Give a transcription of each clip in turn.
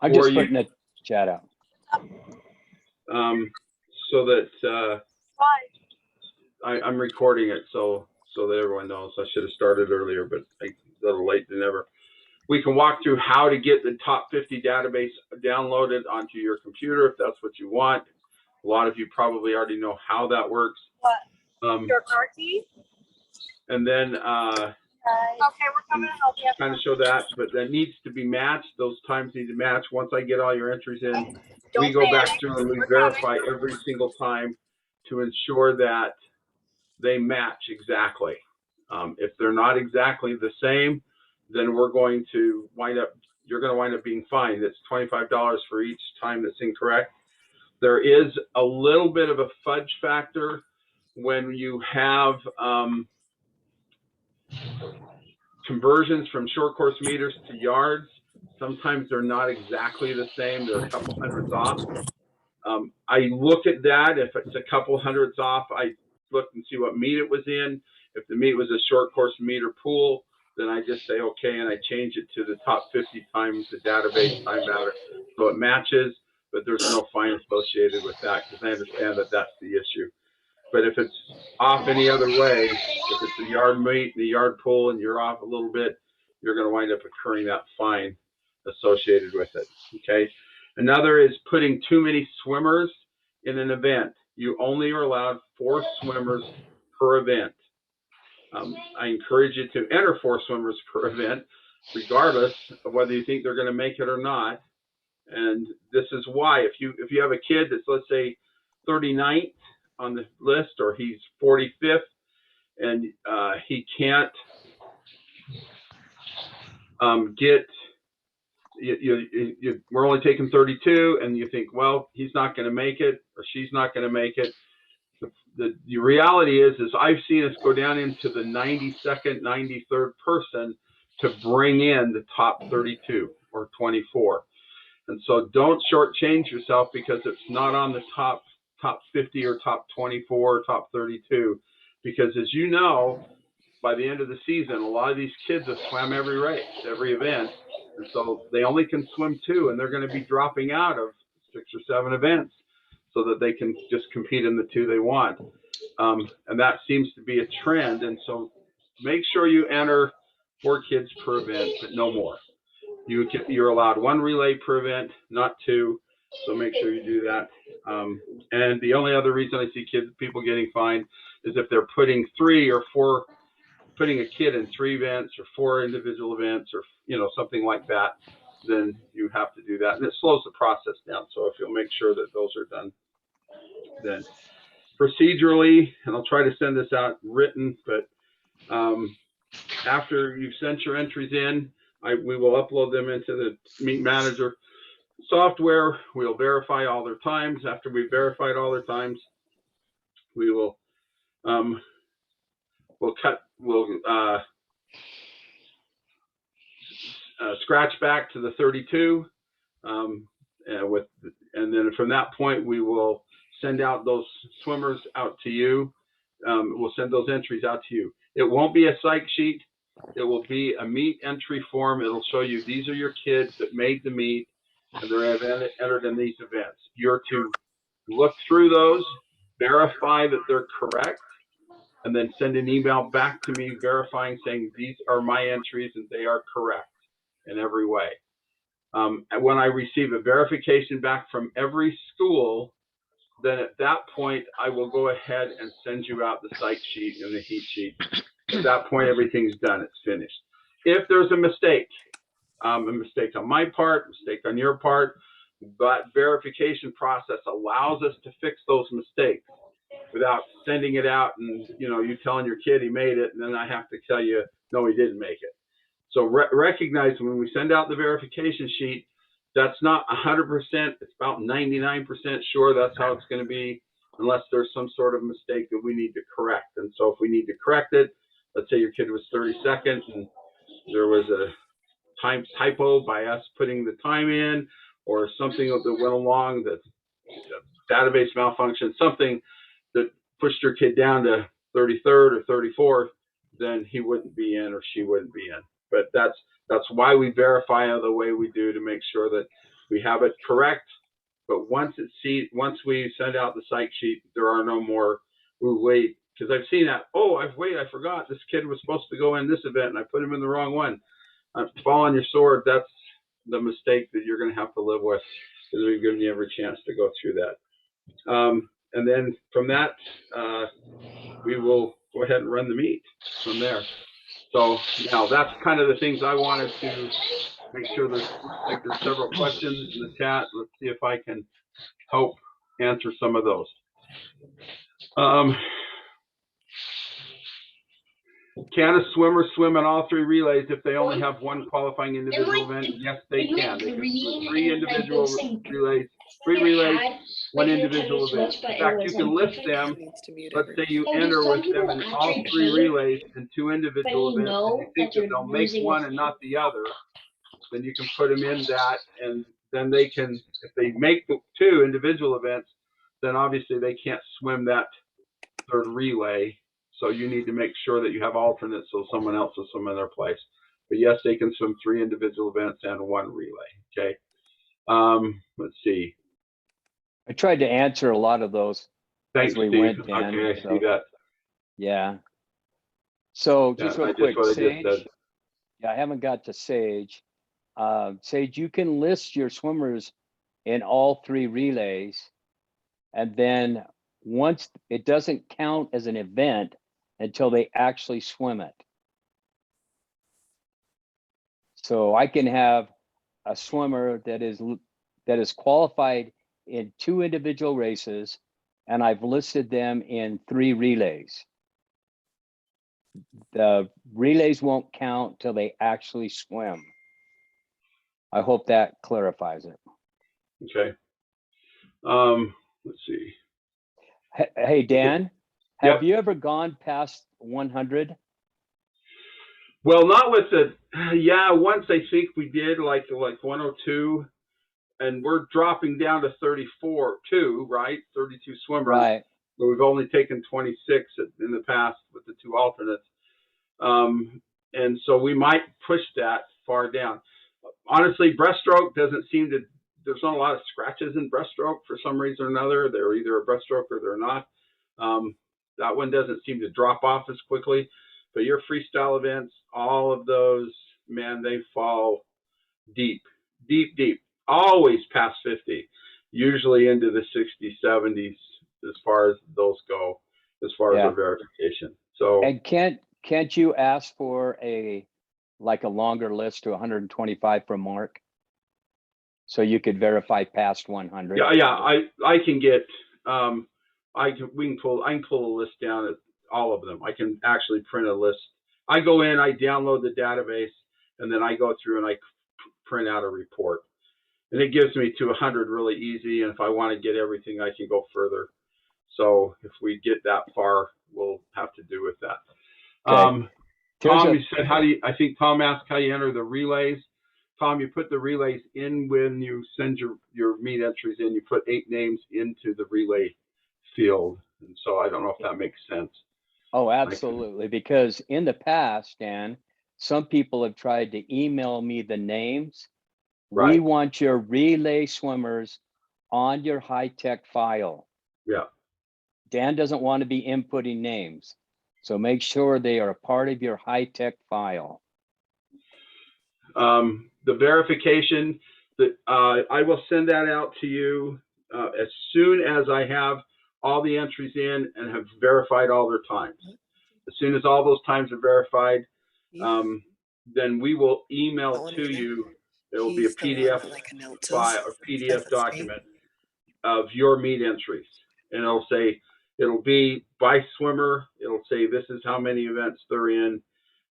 I'm Or just putting the chat out. so that I'm recording it so that everyone knows. I should have started earlier, but a little late than ever. We can walk through how to get the top 50 database downloaded onto your computer if that's what you want. A lot of you probably already know how that works. Your car key? And then Okay, we're coming to help you. kind of show that, but that needs to be matched. Those times need to match. Once I get all your entries in, we go back through and we verify every single time to ensure that they match exactly. If they're not exactly the same, then we're going to you're going to wind up being fined. It's $25 for each time that's incorrect. There is a little bit of a fudge factor when you have conversions from short course meters to yards. Sometimes they're not exactly the same. They're a couple hundreds off. I look at that. If it's a couple hundreds off, I look and see what meet it was in. If the meet was a short course meter pool, then I just say okay, and I change it to the top 50 times the database time matter, so it matches. But there's no fine associated with that because I understand that that's the issue. But if it's off any other way, if it's a yard meet, the yard pool, and you're off a little bit, you're going to wind up incurring that fine associated with it. Okay. Another is putting too many swimmers in an event. You only are allowed 4 swimmers per event. I encourage you to enter 4 swimmers per event, regardless of whether you think they're going to make it or not. And this is why, if you have a kid that's, let's say, 39th on the list, or he's 45th, and he can't get, we're only taking 32, and you think, well, he's not going to make it, or she's not going to make it. The reality is I've seen us go down into the 92nd, 93rd person to bring in the top 32 or 24. And so don't shortchange yourself because it's not on the top 50 or top 24 or top 32. Because as you know, by the end of the season, a lot of these kids have swam every race, every event. And so they only can swim 2, and they're going to be dropping out of 6 or 7 events so that they can just compete in the 2 they want. And that seems to be a trend. And so make sure you enter 4 kids per event, but no more. You're allowed 1 relay per event, not 2. So make sure you do that. And the only other reason I see people getting fined is if they're putting 3 or 4, putting a kid in 3 events or 4 individual events, or something like that, then you have to do that, and it slows the process down. So if you'll make sure that those are done, then procedurally, and I'll try to send this out written, but after you've sent your entries in, we will upload them into the Meet Manager software. We'll verify all their times. After we've verified all their times, we will scratch back to the 32, and then from that point we will send out those swimmers out to you. We'll send those entries out to you. It won't be a psych sheet. It will be a meet entry form. It'll show you these are your kids that made the meet and they're entered in these events. You're to look through those, verify that they're correct, and then send an email back to me verifying, saying these are my entries and they are correct in every way. And when I receive a verification back from every school, then at that point I will go ahead and send you out the psych sheet and the heat sheet. At that point, everything's done. It's finished. If there's a mistake on my part, a mistake on your part, that verification process allows us to fix those mistakes without sending it out and you telling your kid he made it, and then I have to tell you no, he didn't make it. So recognize when we send out the verification sheet, that's not 100%. It's about 99% sure that's how it's going to be, unless there's some sort of mistake that we need to correct. And so if we need to correct it, let's say your kid was 32nd and there was a time typo by us putting the time in, or something that went along, the database malfunction, something that pushed your kid down to 33rd or 34th, then he wouldn't be in or she wouldn't be in. But that's why we verify the way we do, to make sure that we have it correct. But once we send out the psych sheet, there are no more, we'll wait. Because I've seen that, I forgot, this kid was supposed to go in this event and I put him in the wrong one. Fall on your sword, that's the mistake that you're going to have to live with, because we've given you every chance to go through that. And then from that, we will go ahead and run the meet from there. So now that's kind of the things I wanted to make sure. There's several questions in the chat. Let's see if I can help answer some of those. Can a swimmer swim in all three relays if they only have one qualifying individual event? Yes, they can. They can swim 3 individual relays, 3 relays, 1 individual event. In fact, you can list them. Let's say you enter with them in all 3 relays and 2 individual events, and you think that they'll make one and not the other, then you can put them in that, and then they can, if they make the 2 individual events, then obviously they can't swim that 3rd relay. So you need to make sure that you have alternates so someone else will swim in their place. But yes, they can swim 3 individual events and 1 relay. Okay. Let's see. I tried to answer a lot of those. Thanks, as we Steve. went, Dan, Okay, I so, see that. Yeah. So just real quick, Sage. Yeah, I haven't got to Sage. Sage, you can list your swimmers in all 3 relays, and then once it doesn't count as an event until they actually swim it. So I can have a swimmer that is qualified in 2 individual races, and I've listed them in 3 relays. The relays won't count till they actually swim. I hope that clarifies it. Okay. Let's see. Hey, Dan, Yep. have you ever gone past 100? Well, not with the, once I think we did like 102, and we're dropping down to 34 too, right? 32 swimmers. Right. But we've only taken 26 in the past with the 2 alternates. And so we might push that far down. Honestly, breaststroke doesn't seem to, there's not a lot of scratches in breaststroke for some reason or another. They're either a breaststroke or they're not. That one doesn't seem to drop off as quickly. But your freestyle events, all of those, man, they fall deep, deep, deep. Always past 50, usually into the 60s, 70s, as far as those go, as far as our verification. So, and can't you ask for a longer list to 125 from Mark, so you could verify past 100? Yeah, I can get I can pull a list down at all of them. I can actually print a list. I go in, I download the database, and then I go through and I print out a report. And it gives me to 100 really easy. And if I want to get everything, I can go further. So if we get that far, we'll have to do with that. Okay. Tom, you said, I think Tom asked how you enter the relays. Tom, you put the relays in when you send your meet entries in. You put 8 names into the relay field. And so I don't know if that makes sense. Oh, absolutely. Because in the past, Dan, some people have tried to email me the names. Right. We want your relay swimmers on your high-tech file. Yeah. Dan doesn't want to be inputting names. So make sure they are a part of your high-tech file. The verification, that I will send that out to you as soon as I have all the entries in and have verified all their times. As soon as all those times are verified, then we will email to you. It will be a PDF file or PDF document of your meet entries, and it'll be by swimmer. It'll say this is how many events they're in.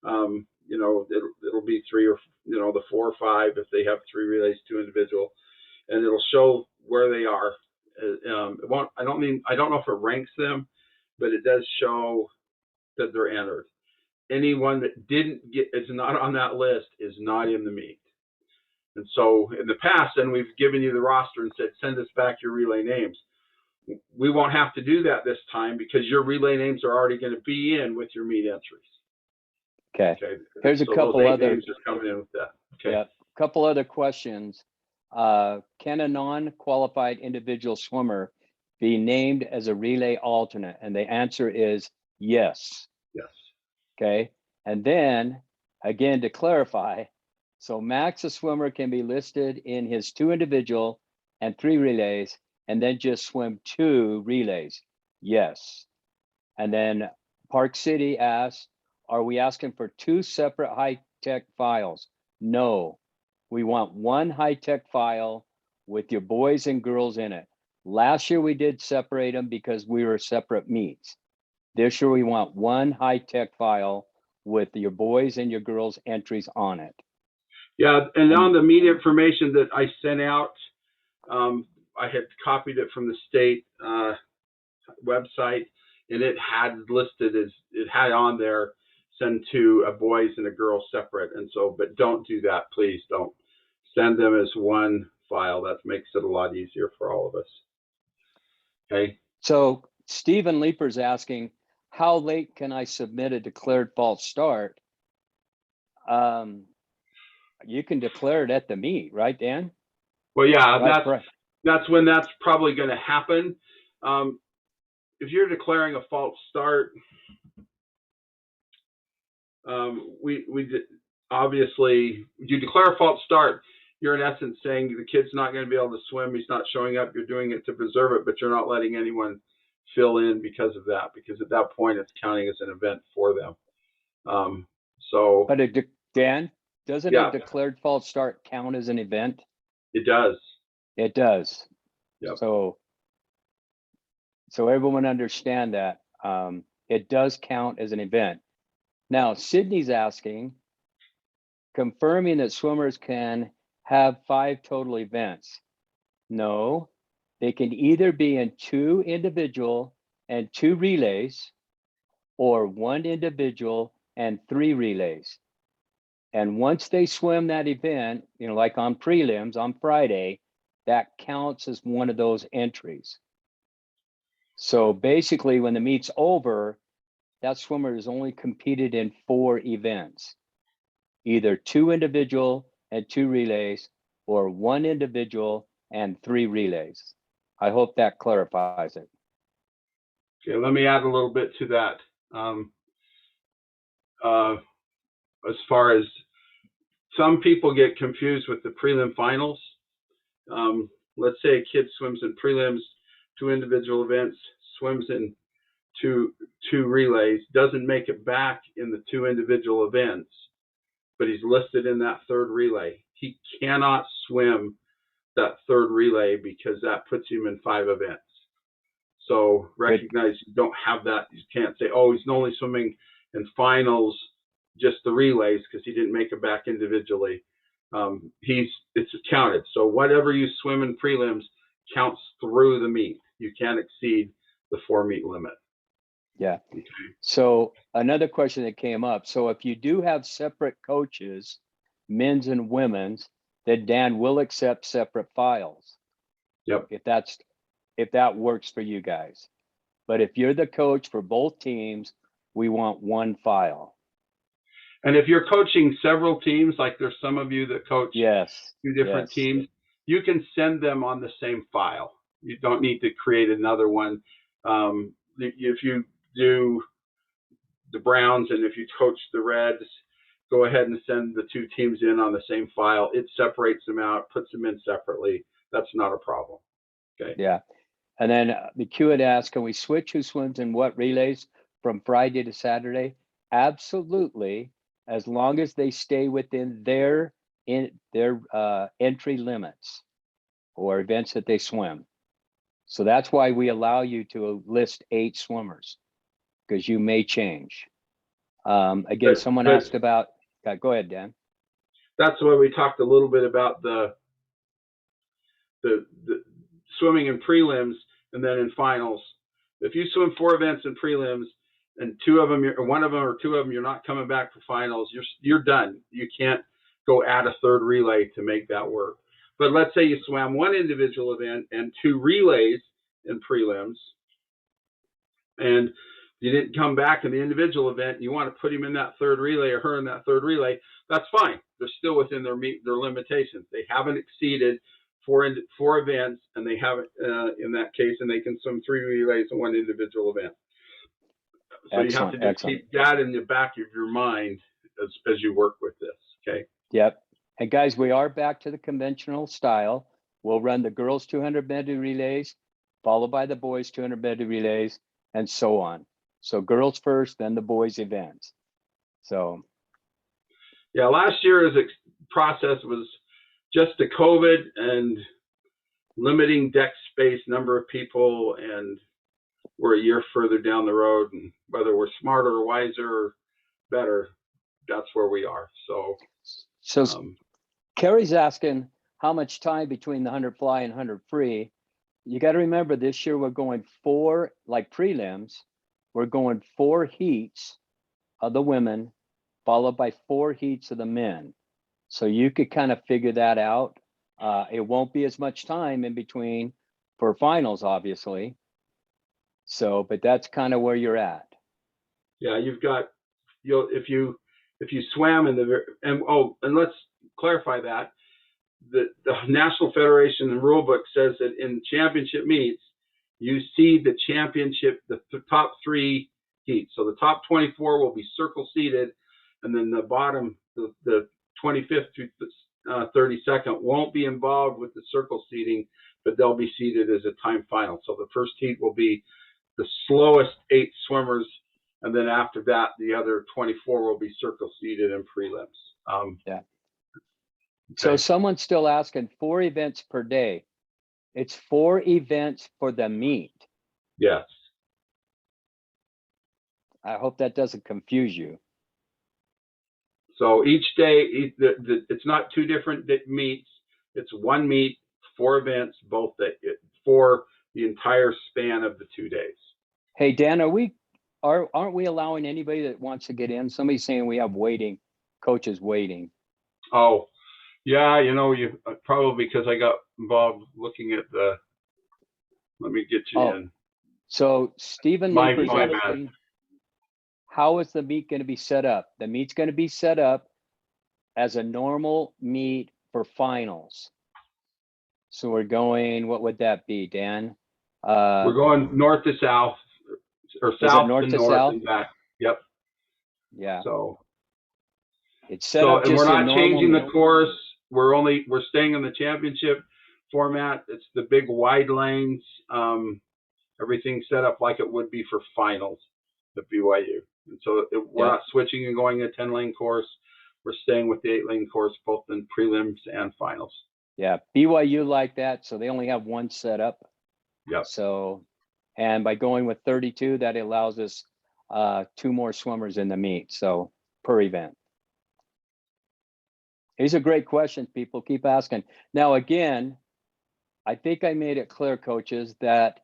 It'll be 3 or the 4 or 5 if they have 3 relays, 2 individual, and it'll show where they are. It won't. I don't know if it ranks them, but it does show that they're entered. Anyone that is not on that list is not in the meet. And so in the past, then we've given you the roster and said, send us back your relay names. We won't have to do that this time because your relay names are already going to be in with your meet entries. Okay. Here's a couple other names are coming in with that. Okay. Yeah, a couple other questions. Can a non-qualified individual swimmer be named as a relay alternate? And the answer is yes. Yes. Okay. And then again, to clarify, so Max, a swimmer, can be listed in his 2 individual and 3 relays, and then just swim 2 relays. Yes. And then Park City asks, are we asking for 2 separate high-tech files? No, we want 1 high-tech file with your boys and girls in it. Last year we did separate them because we were separate meets. This year we want 1 high-tech file with your boys and your girls entries on it. Yeah, and on the meet information that I sent out, I had copied it from the state website, and it had listed as it had on there, send to a boys and a girl separate. And so, but don't do that, please. Don't send them as 1 file. That makes it a lot easier for all of us. Okay. So Stephen Leeper's asking, how late can I submit a declared false start? You can declare it at the meet, right, Dan? Well, yeah, Right, that's when that's probably going to happen. If you're declaring a false start, obviously you declare a false start, you're in essence saying the kid's not going to be able to swim, he's not showing up, you're doing it to preserve it, but you're not letting anyone fill in because of that, because at that point it's counting as an event for them. But Dan, doesn't a declared false start count as an event? It does. It does. Yep. So everyone understand that it does count as an event. Now, Sydney's asking, confirming that swimmers can have 5 total events. No, they can either be in 2 individual and 2 relays, or 1 individual and 3 relays. And once they swim that event, you know, like on prelims on Friday, that counts as one of those entries. So basically, when the meet's over, that swimmer has only competed in 4 events, either 2 individual and 2 relays, or 1 individual and 3 relays. I hope that clarifies it. Okay, let me add a little bit to that. As far as some people get confused with the prelim finals. Let's say a kid swims in prelims, 2 individual events, swims in two relays, doesn't make it back in the 2 individual events, but he's listed in that 3rd relay. He cannot swim that 3rd relay because that puts him in 5 events. So recognize you don't have that. You can't say, oh, he's only swimming in finals, just the relays, because he didn't make it back individually. It's counted. So whatever you swim in prelims counts through the meet. You can't exceed the 4 meet limit. Yeah. Okay. So another question that came up. So if you do have separate coaches, men's and women's, then Dan will accept separate files. Yep. If that works for you guys. But if you're the coach for both teams, we want 1 file. And if you're coaching several teams, like there's some of you that coach 2 different teams, you can send them on the same file. You don't need to create another one. If you do the Browns and if you coach the Reds, go ahead and send the 2 teams in on the same file. It separates them out, puts them in separately. That's not a problem. Okay. Yeah. And then the Q had asked, can we switch who swims in what relays from Friday to Saturday? Absolutely, as long as they stay within their entry limits or events that they swim. So that's why we allow you to list 8 swimmers, because you may change. Again, someone asked about, go ahead, Dan. That's why we talked a little bit about the swimming in prelims and then in finals. If you swim 4 events in prelims and 2 of them, or 1 of them or 2 of them, you're not coming back for finals, you're done. You can't go add a 3rd relay to make that work. But let's say you swam 1 individual event and 2 relays in prelims, and you didn't come back in the individual event, you want to put him in that 3rd relay or her in that 3rd relay, that's fine. They're still within their limitations. They haven't exceeded four events, and they have it in that case, and they can swim 3 relays and 1 individual event. So you have to just keep that in the back of your mind as you work with this. Okay. Yep. And guys, we are back to the conventional style. We'll run the girls 200 medley relays, followed by the boys 200 medley relays, and so on. So girls first, then the boys events. So. Yeah, last year's process was just the COVID and limiting deck space, number of people, and we're a year further down the road, and whether we're smarter or wiser or better, that's where we are. So Carrie's asking how much time between the 100 fly and 100 free. You got to remember this year we're going 4, like prelims, we're going 4 heats of the women, followed by 4 heats of the men. So you could kind of figure that out. It won't be as much time in between for finals, obviously. So, but that's kind of where you're at. Yeah, if you swam in and let's clarify that the National Federation and rulebook says that in championship meets you see the championship, the top 3 heats. So the top 24 will be circle seated, and then the bottom, the 25th through 32nd won't be involved with the circle seating, but they'll be seated as a time final. So the first heat will be the slowest 8 swimmers, and then after that, the other 24 will be circle seated in prelims. Yeah. Okay. So someone's still asking 4 events per day. It's 4 events for the meet. Yes. I hope that doesn't confuse you. So each day, it's not 2 different meets. It's 1 meet, 4 events, both for the entire span of the 2 days. Hey, Dan, aren't we allowing anybody that wants to get in? Somebody's saying we have coaches waiting. Oh, yeah, you probably because I got involved looking at let me get you in. So Stephen Laper's asking, how is the meet going to be set up? The meet's going to be set up as a normal meet for finals. So we're going, what would that be, Dan? We're going north to south, or south to north and back. Yep. Yeah. So it's set up and just we're not changing the course. We're staying in the championship format. It's the big wide lanes. Everything set up like it would be for finals at BYU. And so we're not switching and going a 10-lane course. We're staying with the 8-lane course, both in prelims and finals. Yeah, BYU like that, so they only have 1 set up. Yep. So, and by going with 32, that allows us 2 more swimmers in the meet, so per event. These are great questions, people. Keep asking. Now, again, I think I made it clear, coaches, that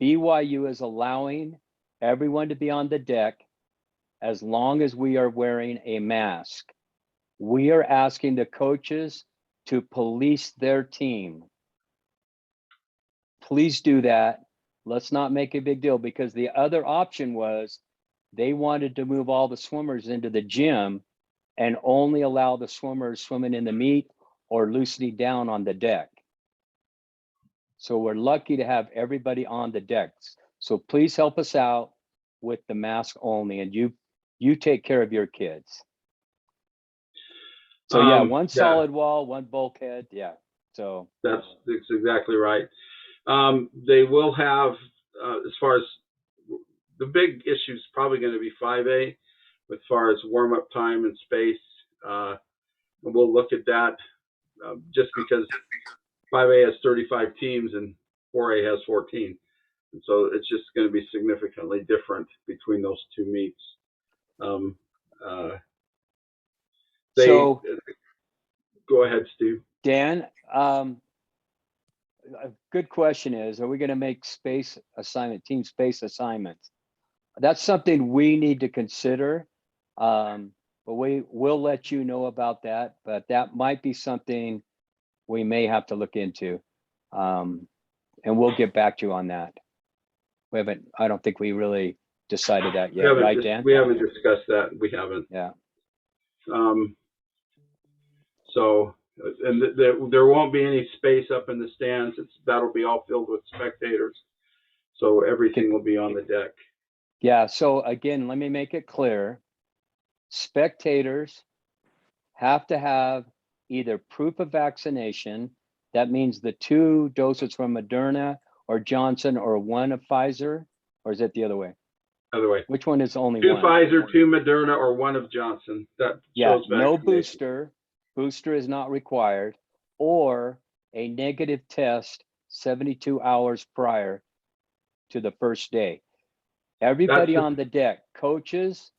BYU is allowing everyone to be on the deck as long as we are wearing a mask. We are asking the coaches to police their team. Please do that. Let's not make a big deal, because the other option was they wanted to move all the swimmers into the gym and only allow the swimmers swimming in the meet or loosening down on the deck. So we're lucky to have everybody on the decks. So please help us out with the mask only, and you take care of your kids. So yeah, 1 solid wall, 1 bulkhead. Yeah. So that's exactly right. They will have, as far as the big issue is probably going to be 5A, as far as warm-up time and space. And we'll look at that just because 5A has 35 teams and 4A has 14. And so it's just going to be significantly different between those 2 meets. Go ahead, Steve. Dan, a good question is, are we going to make team space assignments? That's something we need to consider. But we will let you know about that, but that might be something we may have to look into. And we'll get back to you on that. I don't think we really decided that yet, right, Dan? We haven't discussed that. We haven't. Yeah. So And there won't be any space up in the stands. That'll be all filled with spectators. So everything will be on the deck. Yeah, so again, let me make it clear. Spectators have to have either proof of vaccination, that means the 2 doses from Moderna or Johnson or 1 of Pfizer, or is it the other way? Other way. Which one is only 2 1? Pfizer, 2 Moderna, or 1 of Johnson. That Yeah, shows no vaccination. booster. Booster is not required, or a negative test 72 hours prior to the first day. Everybody on the deck, coaches,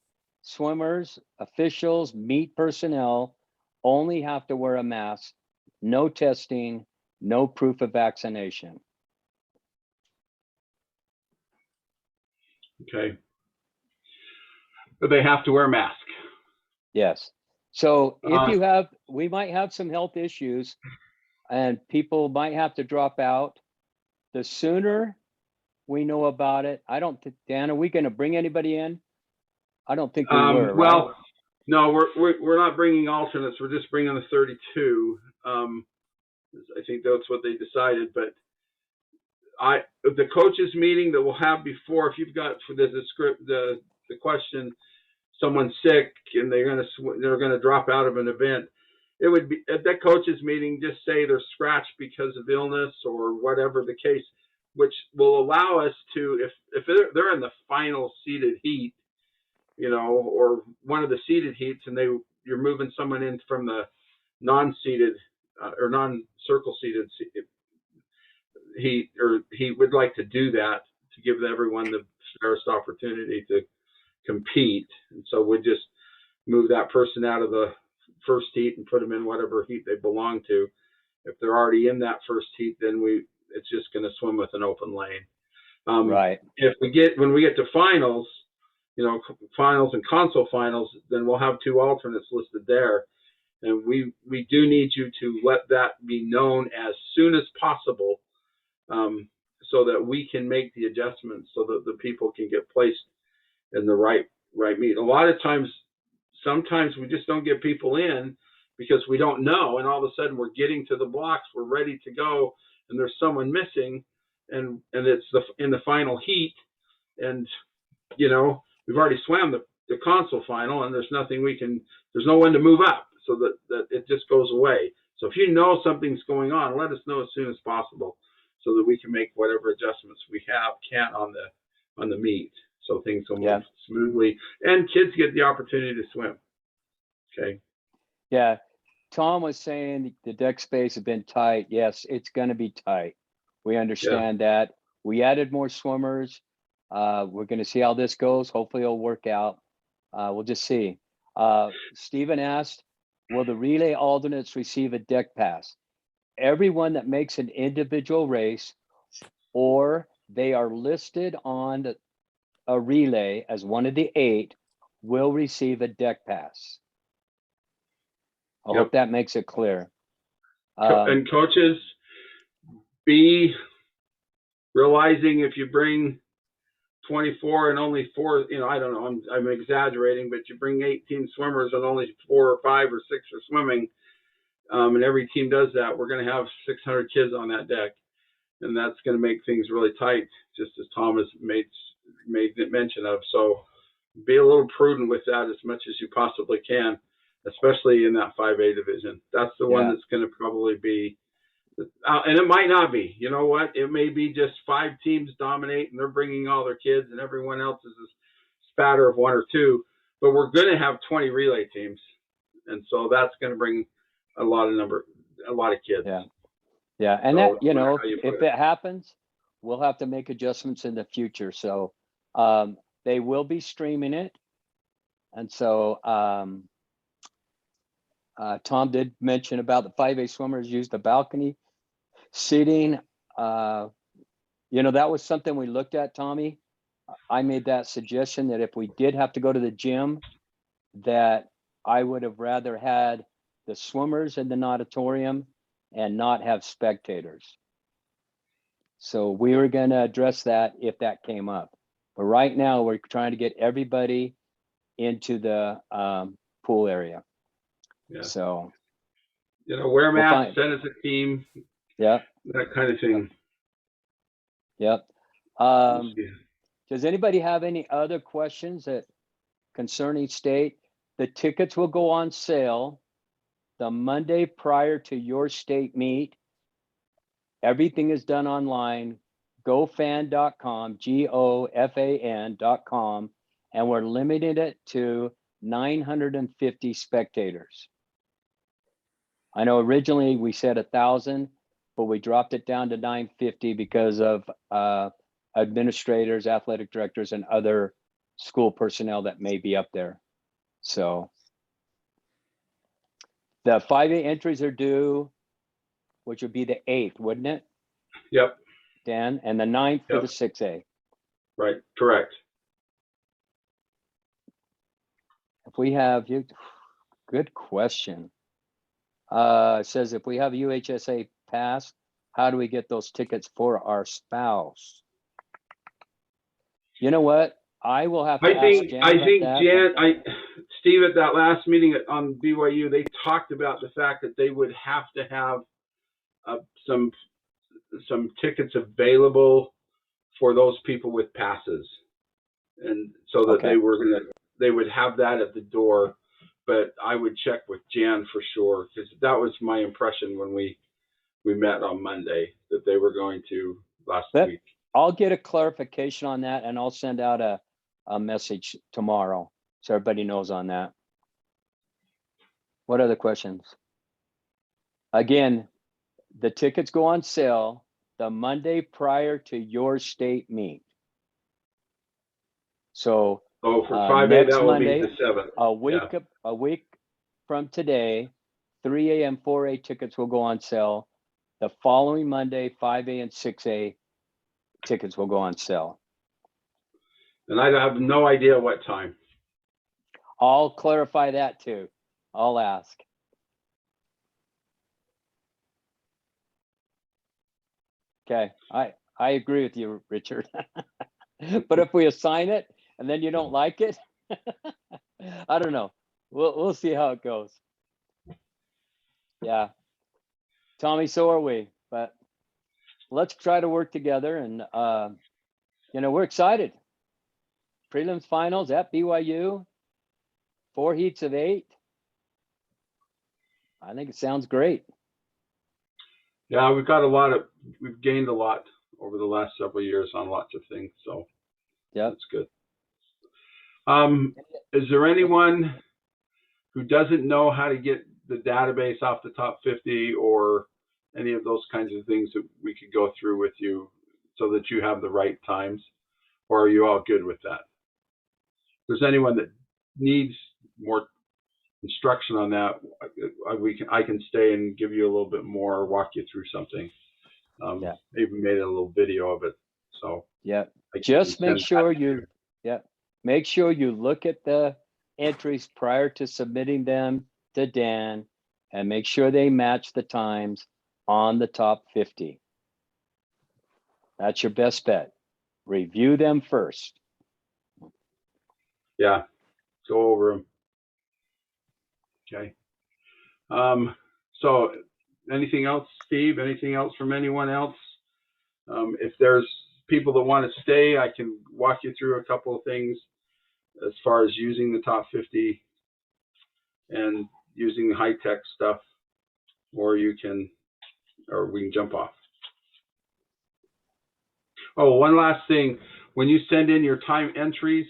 swimmers, officials, meet personnel, only have to wear a mask, no testing, no proof of vaccination. Okay. But they have to wear a mask. Yes. So if you have, we might have some health issues and people might have to drop out. The sooner we know about it, I don't think, Dan, are we going to bring anybody in? I don't think we were, well, right? No, we're not bringing alternates. We're just bringing the 32. I think that's what they decided. But the coaches meeting that we'll have before, if you've got for the script, the question, someone's sick and they're gonna drop out of an event, it would be at that coaches meeting. Just say they're scratched because of illness or whatever the case, which will allow us to, if they're in the final seeded heat, or one of the seeded heats, and you're moving someone in from the non-seeded or non-circle seeded heat, or he would like to do that to give everyone the fairest opportunity to compete. And so we'd just move that person out of the first heat and put them in whatever heat they belong to. If they're already in that first heat, then it's just going to swim with an open lane. Right. When we get to finals, finals and console finals, then we'll have 2 alternates listed there. And we do need you to let that be known as soon as possible, so that we can make the adjustments so that the people can get placed in the right meet. A lot of times, sometimes we just don't get people in because we don't know, and all of a sudden we're getting to the blocks, we're ready to go, and there's someone missing, and it's in the final heat, and we've already swam the console final, and there's no one to move up, so that it just goes away. So if you know something's going on, let us know as soon as possible, so that we can make whatever adjustments we can on the meet, so things will move smoothly and kids get the opportunity to swim. Okay. Yeah. Tom was saying the deck space has been tight. Yes, it's going to be tight. We understand that. We added more swimmers. We're going to see how this goes. Hopefully it'll work out. We'll just see. Stephen asked, will the relay alternates receive a deck pass? Everyone that makes an individual race or they are listed on a relay as one of the 8 will receive a deck pass. I hope that makes it clear. And coaches, be realizing if you bring 24 and only 4, I don't know, I'm exaggerating, but you bring 18 swimmers and only 4 or 5 or 6 are swimming, and every team does that, we're going to have 600 kids on that deck, and that's going to make things really tight, just as Thomas made mention of. So be a little prudent with that as much as you possibly can, especially in that 5A division. That's the one that's going to probably be, and it might not be. You know what? It may be just 5 teams dominate, and they're bringing all their kids, and everyone else is a spatter of 1 or 2. But we're going to have 20 relay teams, and so that's going to bring a lot of kids. Yeah, and so that if it happens, we'll have to make adjustments in the future. So they will be streaming it, and so Tom did mention about the 5A swimmers use the balcony seating. That was something we looked at, Tommy. I made that suggestion that if we did have to go to the gym, that I would have rather had the swimmers in the auditorium and not have spectators. So we were going to address that if that came up. But right now we're trying to get everybody into the pool area. Yeah. So. wear We'll masks, find- send as a team, Yeah, that kind of thing. yep. Does anybody have any other questions concerning state? The tickets will go on sale the Monday prior to your state meet. Everything is done online, gofan.com, GOFAN.com, and we're limiting it to 950 spectators. I know originally we said 1,000, but we dropped it down to 950 because of administrators, athletic directors, and other school personnel that may be up there. So the 5A entries are due, which would be the 8th, wouldn't it, Yep. Dan? And the 9th for Yep. the 6A. Right. Correct. If we have you, good question. It says if we have UHSA pass, how do we get those tickets for our spouse? You know what? I will have to ask Jan about that. Steve, at that last meeting on BYU, they talked about the fact that they would have to have some tickets available for those people with passes, and so that Okay. they would have that at the door. But I would check with Jan for sure, because that was my impression when we met on Monday, that they were going to last week. I'll get a clarification on that, and I'll send out a message tomorrow so everybody knows on that. What other questions? Again, the tickets go on sale the Monday prior to your state meet. So for 5A, next that will Monday, be the 7th. a week from today, 3A and 4A tickets will go on sale. The following Monday, 5A and 6A tickets will go on sale. And I have no idea what time. I'll clarify that too. I'll ask. Okay, I agree with you, Richard. But if we assign it and then you don't like it, I don't know. We'll see how it goes. Yeah, Tommy, so are we. But let's try to work together, and we're excited. Prelims finals at BYU, 4 heats of 8. I think it sounds great. Yeah, we've gained a lot over the last several years on lots of things, so yeah, that's good. Is there anyone who doesn't know how to get the database off the top 50 or any of those kinds of things that we could go through with you so that you have the right times, or are you all good with that? If there's anyone that needs more instruction on that, I can stay and give you a little bit more, walk you through something. Maybe made a little video of it. So yeah, just make sure make sure you look at the entries prior to submitting them to Dan, and make sure they match the times on the top 50. That's your best bet. Review them first. Yeah, go over them. Okay. So anything else, Steve? Anything else from anyone else? If there's people that want to stay, I can walk you through a couple of things as far as using the top 50 and using the high-tech stuff, or we can jump off. Oh, one last thing. When you send in your time entries,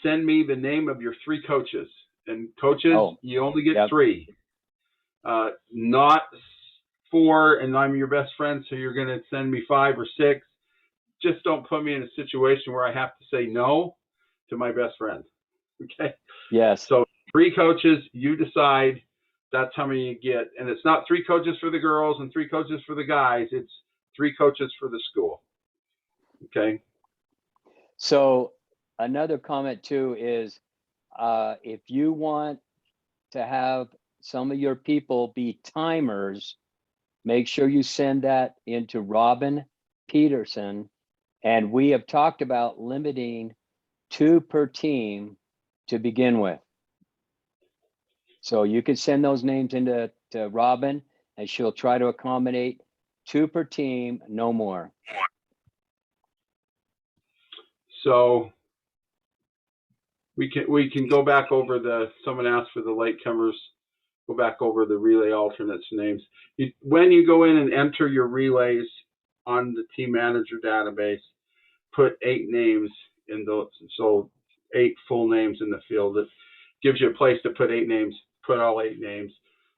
send me the name of your 3 coaches. And coaches, you only get 3. Not 4, and I'm your best friend, so you're going to send me 5 or 6. Just don't put me in a situation where I have to say no to my best friend. Okay? Yes. So 3 coaches, you decide. That's how many you get. And it's not 3 coaches for the girls and 3 coaches for the guys. It's 3 coaches for the school. Okay? So another comment too is if you want to have some of your people be timers, make sure you send that into Robin Peterson. And we have talked about limiting 2 per team to begin with. So you can send those names into to Robin, and she'll try to accommodate 2 per team, no more. So we can go back over someone asked for the latecomers, go back over the relay alternates names. When you go in and enter your relays on the team manager database, put 8 names in those, so 8 full names in the field. It gives you a place to put 8 names, put all 8 names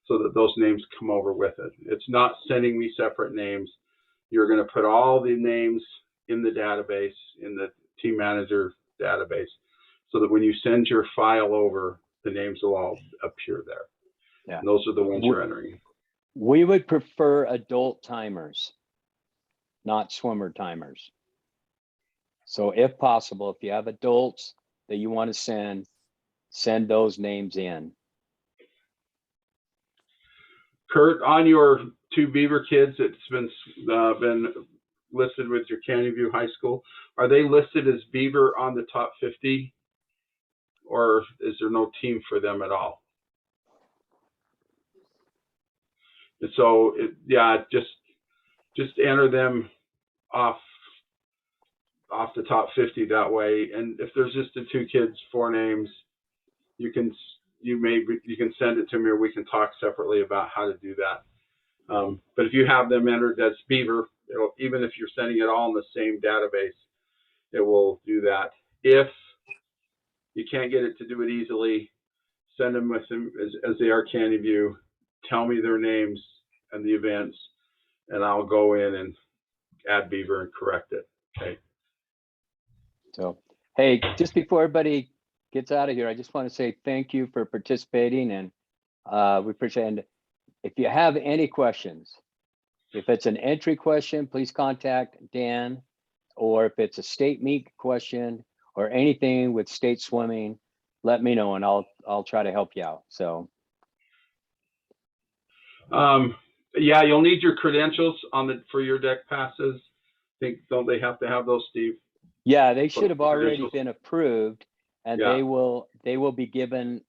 so that those names come over with it. It's not sending me separate names. You're going to put all the names in the database, in the team manager database, so that when you send your file over, the names will all appear there. Yeah. And those are the ones you're entering. We would prefer adult timers, not swimmer timers. So if possible, if you have adults that you want to send those names in. Kurt, on your 2 Beaver kids that's been listed with your Canyon View High School, are they listed as Beaver on the top 50, or is there no team for them at all? And so, just enter them off the top 50 that way. And if there's just the 2 kids, 4 names, you can send it to me, or we can talk separately about how to do that. But if you have them entered as Beaver, even if you're sending it all in the same database, it will do that. If you can't get it to do it easily, send them with them as they are Canyon View. Tell me their names and the events, and I'll go in and add Beaver and correct it. Okay. So, hey, just before everybody gets out of here, I just want to say thank you for participating, and we appreciate it. If you have any questions, if it's an entry question, please contact Dan, or if it's a state meet question or anything with state swimming, let me know and I'll try to help you out. So yeah, you'll need your credentials for your deck passes. Don't they have to have those, Steve? Yeah, they should have already been approved, and they will be given,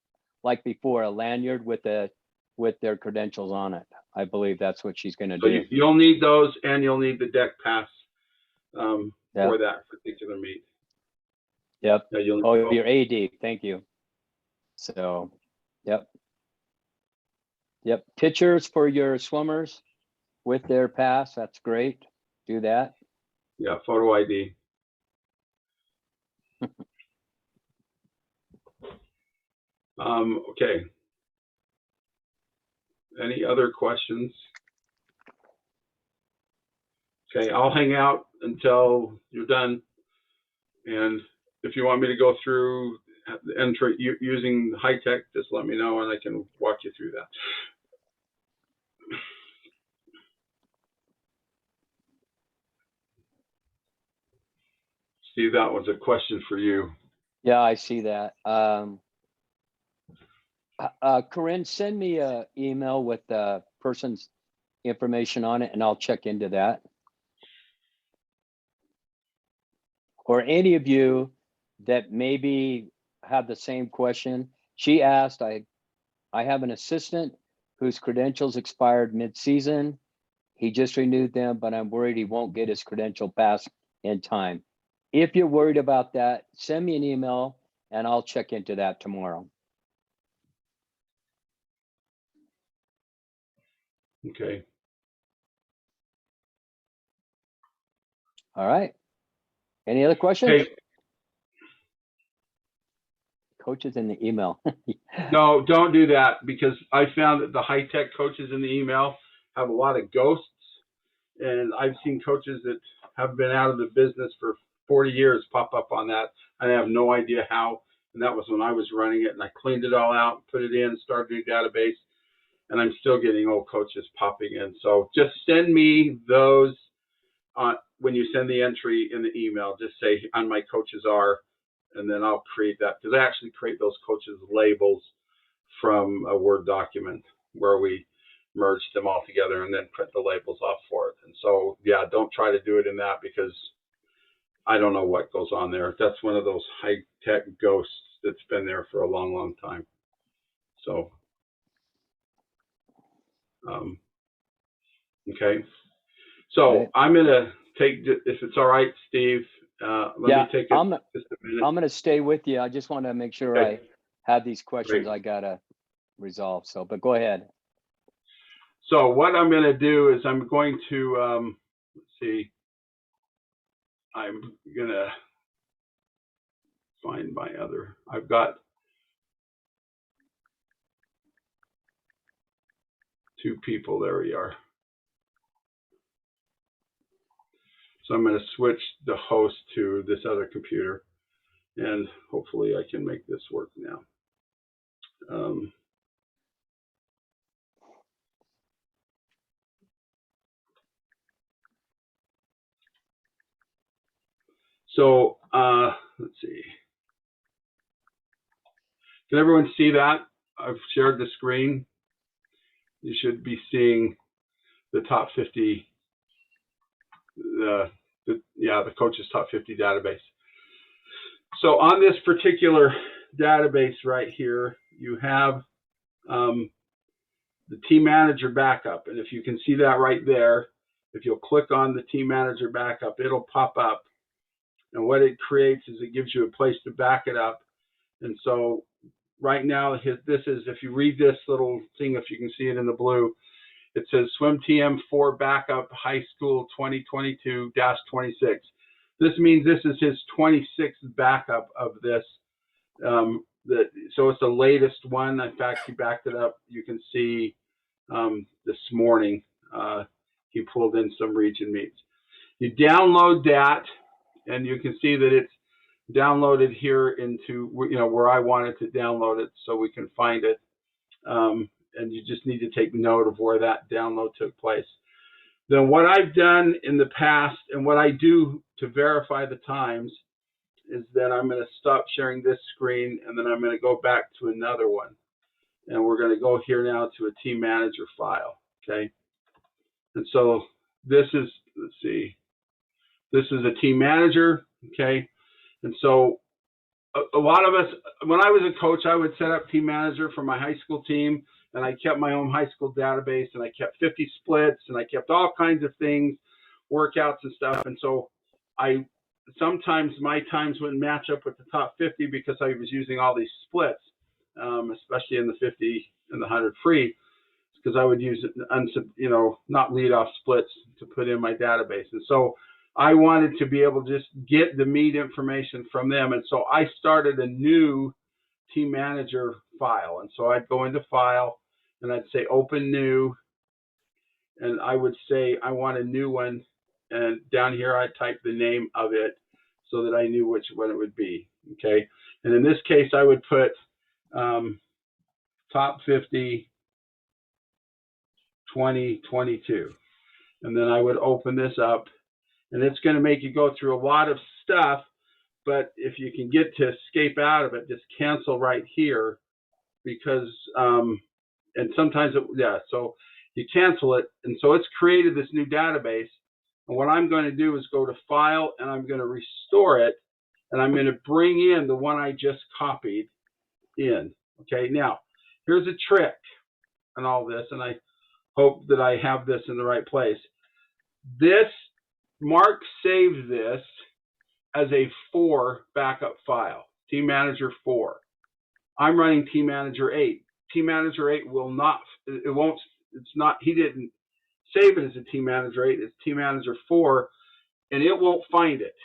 like before, a lanyard with their credentials on it. I believe that's what she's going to do. You'll need those, and you'll need the deck pass for that particular meet. Yep. Yeah, your AD. Thank you. So, yep. Pictures for your swimmers with their pass. That's great. Do that. Yeah, photo ID. Okay. Any other questions? Okay, I'll hang out until you're done. And if you want me to go through the entry using high tech, just let me know and I can walk you through that. Steve, that was a question for you. Yeah, I see that. Corinne, send me an email with the person's information on it, and I'll check into that. Or any of you that maybe have the same question. She asked, I have an assistant whose credentials expired mid-season. He just renewed them, but I'm worried he won't get his credential pass in time. If you're worried about that, send me an email and I'll check into that tomorrow. Okay. All right. Any other questions? Hey. Coaches in the email. No, don't do that, because I found that the high-tech coaches in the email have a lot of ghosts, and I've seen coaches that have been out of the business for 40 years pop up on that. I have no idea how, and that was when I was running it, and I cleaned it all out, put it in, started a new database, and I'm still getting old coaches popping in. So just send me those when you send the entry in the email. Just say on my coaches are, and then I'll create that, because I actually create those coaches labels from a Word document where we merged them all together and then print the labels off for it. And so, yeah, don't try to do it in that, because I don't know what goes on there. That's one of those high-tech ghosts that's been there for a long, long time. So, Okay. So I'm going to take, if it's all right, Steve, let me take just a minute. I'm going to stay with you. I just want to make sure I have these questions I got to resolve. So, but go ahead. So what I'm going to do is I'm going to, let's see, I'm going to find my other, I've got two people. There we are. So I'm going to switch the host to this other computer, and hopefully I can make this work now. So let's see. Can everyone see that? I've shared the screen. You should be seeing the top 50, the coach's top 50 database. So on this particular database right here, you have the team manager backup. And if you can see that right there, if you'll click on the team manager backup, it'll pop up. And what it creates is it gives you a place to back it up. And so right now, this is, if you read this little thing, if you can see it in the blue, it says Swim TM4 Backup High School 2022-26. This means this is his 26th backup of this. So it's the latest one. In fact, he backed it up. You can see this morning he pulled in some region meets. You download that, and you can see that it's downloaded here into where I wanted to download it, so we can find it. And you just need to take note of where that download took place. Then what I've done in the past, and what I do to verify the times, is that I'm going to stop sharing this screen, and then I'm going to go back to another one. And we're going to go here now to a team manager file, okay? And so this is, let's see, this is a team manager, okay? And so a lot of us, when I was a coach, I would set up team manager for my high school team, and I kept my own high school database, and I kept 50 splits, and I kept all kinds of things, workouts and stuff. And so sometimes my times wouldn't match up with the top 50 because I was using all these splits, especially in the 50 and the 100 free, because I would use not lead off splits to put in my database. And so I wanted to be able to just get the meet information from them. And so I started a new team manager file. And so I'd go into file and I'd say open new, and I would say I want a new one. And down here I'd type the name of it so that I knew which one it would be. Okay. And in this case, I would put top 50 2022. And then I would open this up, and it's going to make you go through a lot of stuff. But if you can get to escape out of it, just cancel right here, because and sometimes so you cancel it, and so it's created this new database. And what I'm going to do is go to file, and I'm going to restore it, and I'm going to bring in the one I just copied in. Okay, now here's a trick and all this, and I hope that I have this in the right place. Mark saved this as a 4 backup file, Team Manager 4. I'm running Team Manager 8. Team Manager 8 will not, it won't, it's not, he didn't save it as a Team Manager 8, it's Team Manager 4, and it won't find it.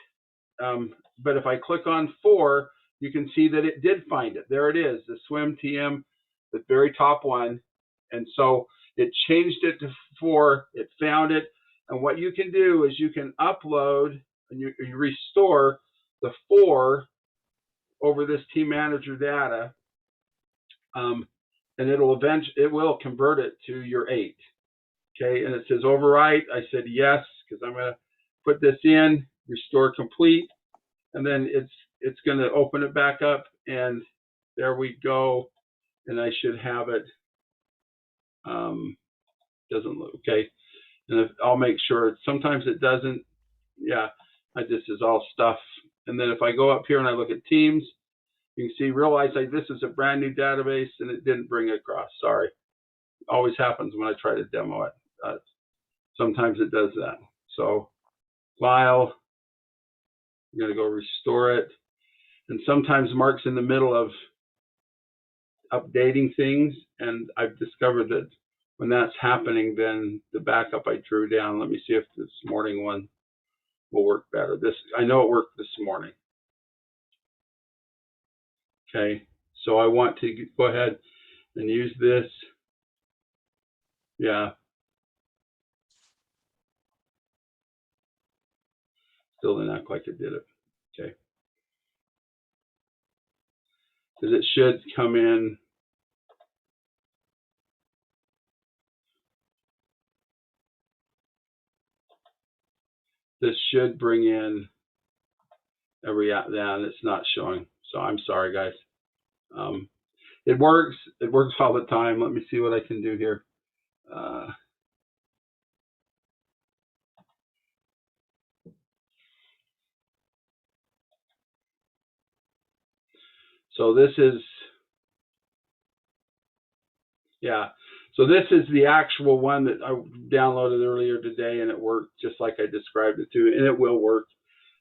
But if I click on 4, you can see that it did find it. There it is, the Swim TM, the very top one. And so it changed it to 4, it found it. And what you can do is you can upload and you restore the 4 over this team manager data, and it will convert it to your 8. Okay, and it says overwrite. I said yes, because I'm going to put this in, restore complete, and then it's going to open it back up, and there we go. And I should have it. Doesn't look okay. And I'll make sure. Sometimes it doesn't. Yeah, this is all stuff. And then if I go up here and I look at teams, you can see, realize this is a brand new database, and it didn't bring it across. Sorry. always happens when I try to demo it. Sometimes it does that. So file, I'm going to go restore it. And sometimes Mark's in the middle of updating things, and I've discovered that when that's happening, then the backup I drew down, let me see if this morning one will work better. I know it worked this morning. Okay, so I want to go ahead and use this. Yeah. Still didn't act like it did it. Okay. Because it should come in. This should bring in every app down. It's not showing. So I'm sorry, guys. It works. It works all the time. Let me see what I can do here. So this is, yeah. So this is the actual one that I downloaded earlier today, and it worked just like I described it to, and it will work.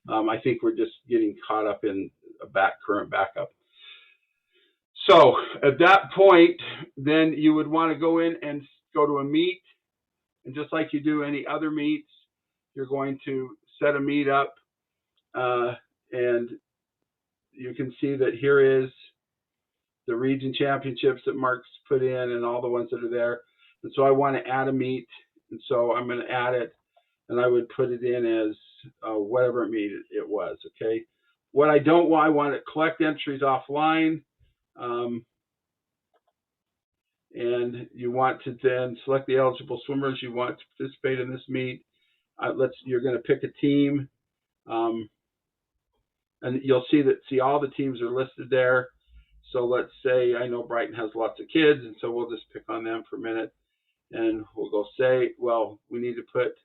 I think we're just getting caught up in a current backup. So at that point, then you would want to go in and go to a meet, and just like you do any other meets, you're going to set a meet up, and you can see that here is the region championships that Mark's put in and all the ones that are there. And so I want to add a meet, and so I'm going to add it, and I would put it in as whatever meet it was. Okay. What I don't want, I want to collect entries offline. And you want to then select the eligible swimmers you want to participate in this meet. You're going to pick a team, and you'll see all the teams are listed there. So let's say, I know Brighton has lots of kids, and so we'll just pick on them for a minute, and we'll go say, well, we need to put,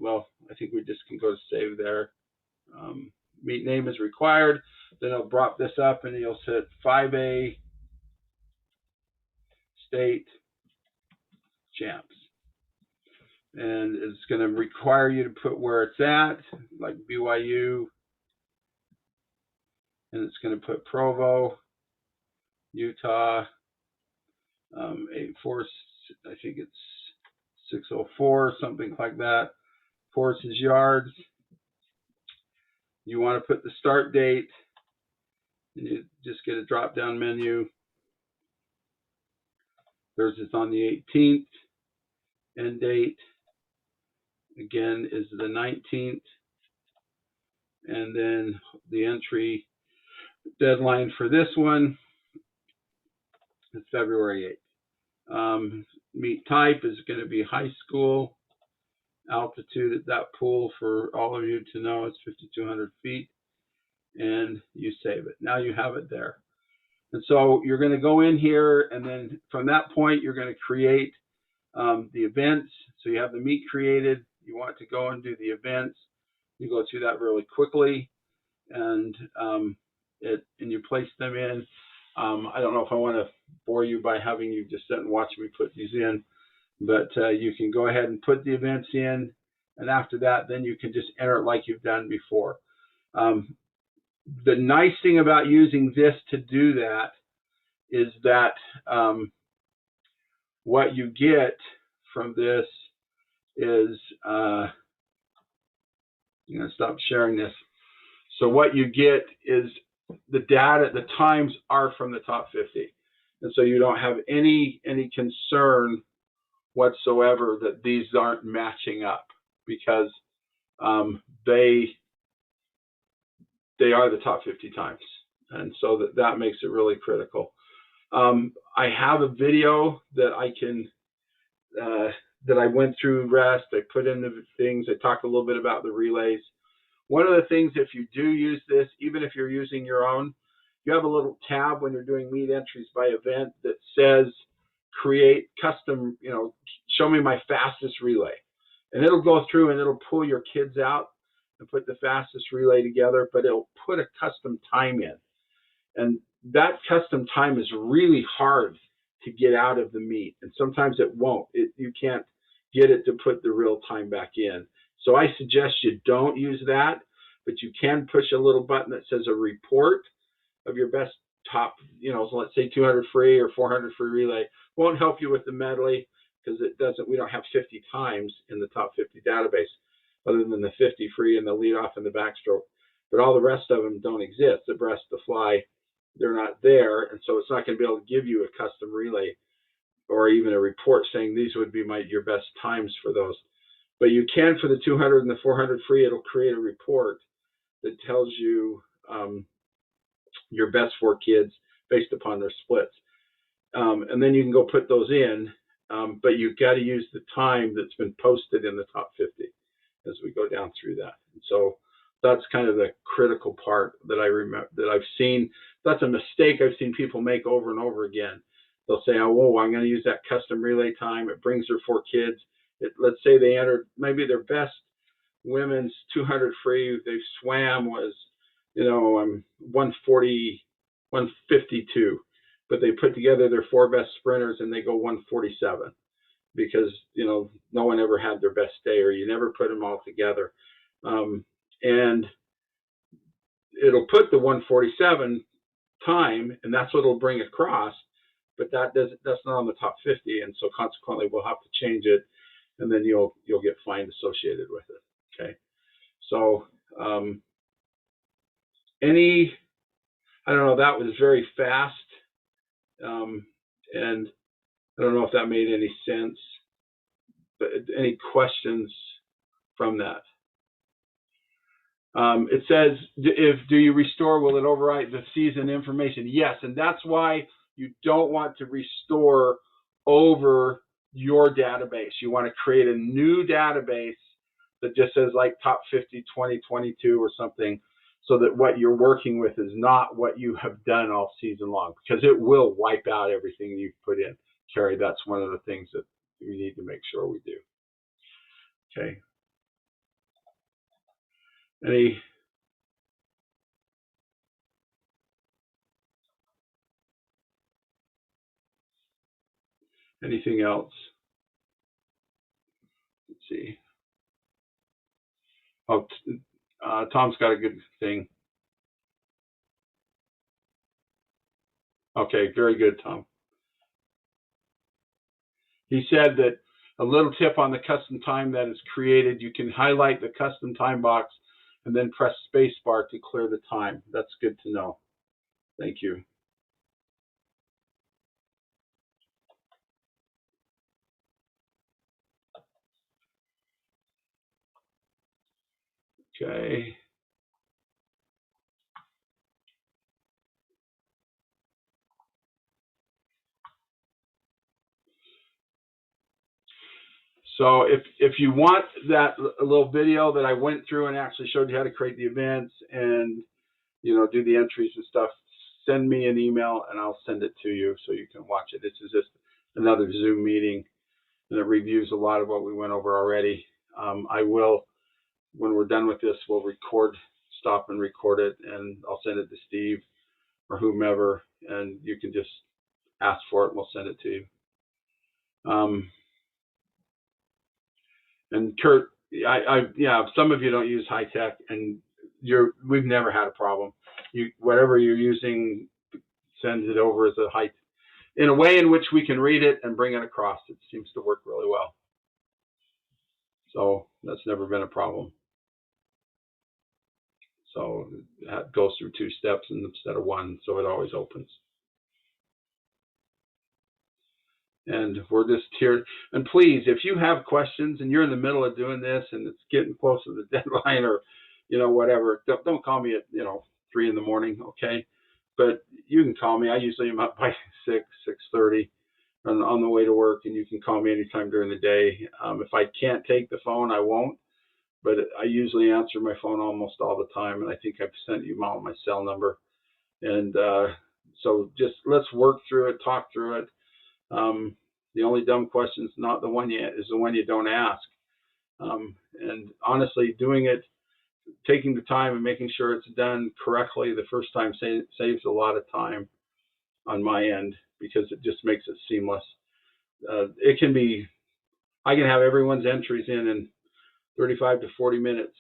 well, I think we just can go to save there. Meet name is required. Then I'll drop this up, and you'll set 5A state champs. And it's going to require you to put where it's at, like BYU, and it's going to put Provo, Utah, 84, I think it's 604, something like that. Force is yards. You want to put the start date, and you just get a drop-down menu. Theirs is on the 18th. End date, again, is the 19th. And then the entry deadline for this one is February 8th. Meet type is going to be high school. Altitude at that pool, for all of you to know, is 5,200 feet. And you save it. Now you have it there. And so you're going to go in here, and then from that point, you're going to create the events. So you have the meet created. You want to go and do the events. You go through that really quickly, and you place them in. I don't know if I want to bore you by having you just sit and watch me put these in, but you can go ahead and put the events in, and after that, then you can just enter it like you've done before. The nice thing about using this to do that is that what you get from this is, I'm going to stop sharing this. So what you get is the data, the times are from the top 50. And so you don't have any concern whatsoever that these aren't matching up, because they are the top 50 times. And so that makes it really critical. I have a video that I can, that I went through REST. I put in the things. I talked a little bit about the relays. One of the things, if you do use this, even if you're using your own, you have a little tab when you're doing meet entries by event that says create custom, show me my fastest relay. And it'll go through and it'll pull your kids out and put the fastest relay together, but it'll put a custom time in. And that custom time is really hard to get out of the meet, and sometimes it won't. You can't get it to put the real time back in. So I suggest you don't use that, but you can push a little button that says a report of your best top, so let's say 200 free or 400 free relay. Won't help you with the medley because we don't have 50 times in the top 50 database other than the 50 free and the lead off and the backstroke. But all the rest of them don't exist. The breast, the fly, they're not there. And so it's not going to be able to give you a custom relay or even a report saying these would be your best times for those. But you can, for the 200 and the 400 free, it'll create a report that tells you your best 4 kids based upon their splits. And then you can go put those in, but you've got to use the time that's been posted in the top 50 as we go down through that. And so that's kind of the critical part that I remember, that I've seen. That's a mistake I've seen people make over and over again. They'll say, oh, I'm going to use that custom relay time. It brings their 4 kids. Let's say they entered maybe their best women's 200 free they swam was, 140, 152, but they put together their 4 best sprinters and they go 147 because, no one ever had their best day, or you never put them all together. And it'll put the 147 time, and that's what it'll bring across, but that's not on the top 50. And so consequently we'll have to change it, and then you'll get fined associated with it. Okay. So, I don't know, that was very fast. And I don't know if that made any sense, but any questions from that? It says, do you restore, will it overwrite the season information? Yes, and that's why you don't want to restore over your database. You want to create a new database that just says like top 50, 2022 or something, so that what you're working with is not what you have done all season long, because it will wipe out everything you've put in. Carrie, that's one of the things that we need to make sure we do. Okay. Anything else? Let's see. Oh, Tom's got a good thing. Okay, very good, Tom. He said that a little tip on the custom time that is created, you can highlight the custom time box and then press spacebar to clear the time. That's good to know. Thank you. Okay. So if you want that little video that I went through and actually showed you how to create the events and do the entries and stuff, send me an email and I'll send it to you so you can watch it. This is just another Zoom meeting, and it reviews a lot of what we went over already. I will, when we're done with this, we'll stop and record it, and I'll send it to Steve or whomever, and you can just ask for it and we'll send it to you. And Kurt, yeah, some of you don't use high tech, and we've never had a problem. Whatever you're using, send it over as in a way in which we can read it and bring it across. It seems to work really well. So that's never been a problem. So it goes through 2 steps instead of 1, so it always opens. And we're just here. And please, if you have questions and you're in the middle of doing this and it's getting close to the deadline, or whatever, don't call me at 3 in the morning, okay? But you can call me. I usually am up by 6:30 on the way to work, and you can call me anytime during the day. If I can't take the phone, I won't. But I usually answer my phone almost all the time, and I think I've sent you my cell number. And so just let's work through it, talk through it. The only dumb question is not the one is the one you don't ask. And honestly, doing it, taking the time and making sure it's done correctly the first time saves a lot of time. on my end because it just makes it seamless. It can be, I can have everyone's entries in 35 to 40 minutes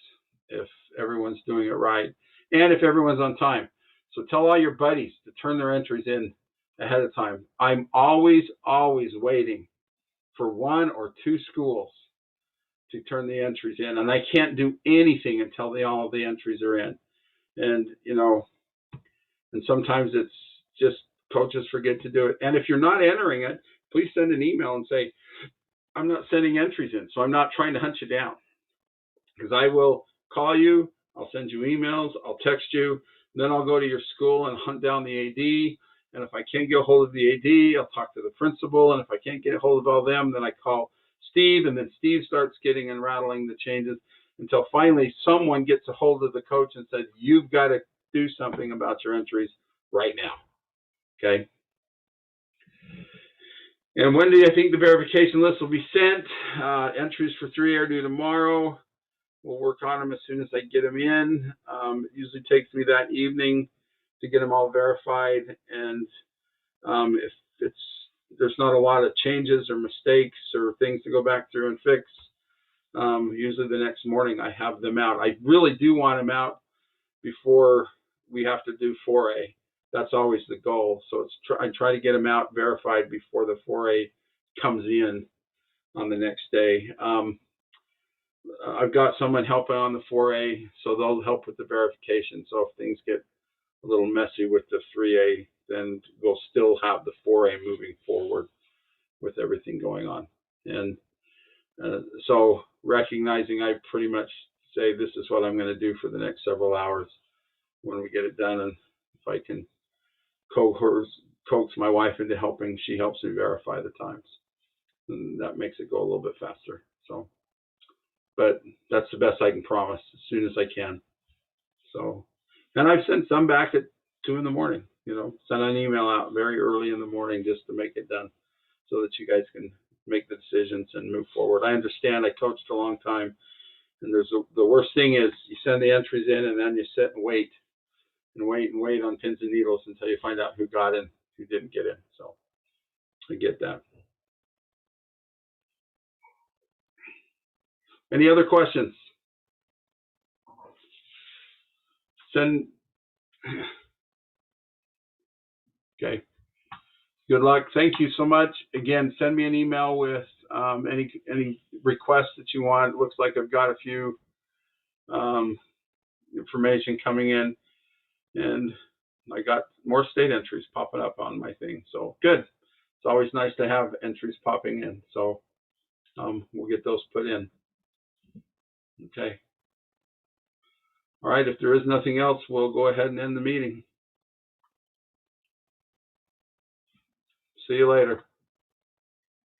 if everyone's doing it right and if everyone's on time. So tell all your buddies to turn their entries in ahead of time. I'm always waiting for 1 or 2 schools to turn the entries in, and I can't do anything until all the entries are in. And and sometimes it's just coaches forget to do it. And if you're not entering it, please send an email and say, I'm not sending entries in, so I'm not trying to hunt you down. Because I will call you, I'll send you emails, I'll text you, then I'll go to your school and hunt down the AD. And if I can't get a hold of the AD, I'll talk to the principal. And if I can't get a hold of all them, then I call Steve, and then Steve starts getting and rattling the changes until finally someone gets a hold of the coach and says, you've got to do something about your entries right now. Okay. And when do you think the verification list will be sent? Entries for 3A are due tomorrow. We'll work on them as soon as I get them in. It usually takes me that evening to get them all verified. And if there's not a lot of changes or mistakes or things to go back through and fix, usually the next morning I have them out. I really do want them out before we have to do 4A. That's always the goal. So I try to get them out verified before the 4A comes in on the next day. I've got someone helping on the 4A, so they'll help with the verification. So if things get a little messy with the 3A, then we'll still have the 4A moving forward with everything going on. And so recognizing, I pretty much say this is what I'm going to do for the next several hours when we get it done. And if I can coax my wife into helping, she helps me verify the times. And that makes it go a little bit faster. So, but that's the best I can promise as soon as I can. So, and I've sent some back at 2 in the morning, send an email out very early in the morning just to make it done so that you guys can make the decisions and move forward. I understand, I coached a long time, and the worst thing is you send the entries in and then you sit and wait on pins and needles until you find out who got in, who didn't get in. So I get that. Any other questions? Okay. Good luck. Thank you so much. Again, send me an email with any requests that you want. It looks like I've got a few information coming in, and I got more state entries popping up on my thing. So good. It's always nice to have entries popping in. So we'll get those put in. Okay. All right. If there is nothing else, we'll go ahead and end the meeting. See you later.